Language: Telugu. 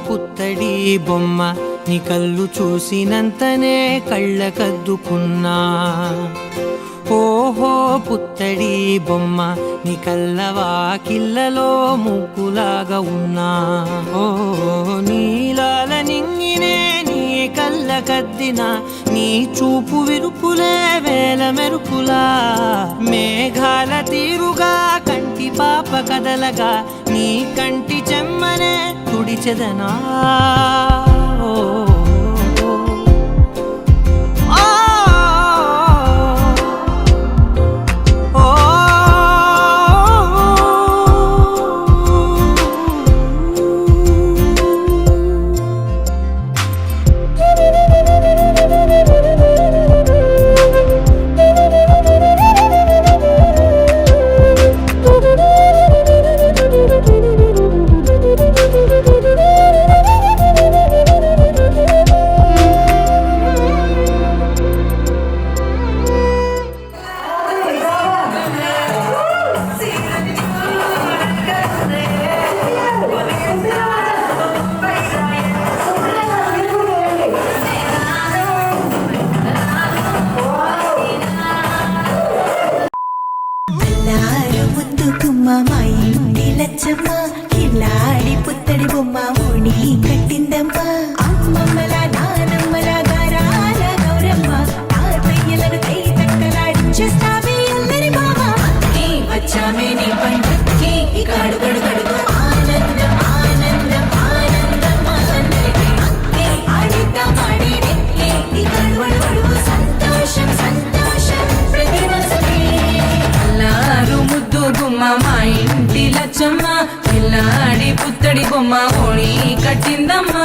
పుత్తడి బొమ్మ నీ కళ్ళు చూసినంతనే కళ్ళకద్దుకున్నా. ఓహో పుత్తడి బొమ్మ నీ కళ్ళవాకిళ్ళలో ముగ్గులాగా ఉన్నా. ఓ నీలాల నింగినే నీ కళ్ళకద్దిన నీ చూపు విరుపులే వేల మెరుపులా. మేఘాల తీరుగా కంటి పాప కదలగా నీ కంటి చెమ్మనే తుడిచెదనా. మా ఇంటి లచ్చమ్మ కిల్లాడి పుత్తడి బొమ్మ ఓణి కట్టిందమ్మా. అమ్మమ్మల నానమ్మల గారాల గౌరమ్మ తాతయ్యలను కై తక్కలాడించేస్తావే అల్లరి మామ. వచ్చామే నీ పండుగకి ఇక అడుగడు గడుగు ఆనందం ఆనందం ఆనందం అందరికీ ఆడిద్దాం ఆడేనే ఇక అడుగడు సంతోషం సంతోషం ప్రతి మనసుకి. అల్లారు ముద్దు గుమ్మ మా ఇంటి లచ్చమ్మ పిల్లాడి పుత్తడి బొమ్మ ఓణి కట్టిందమ్మా.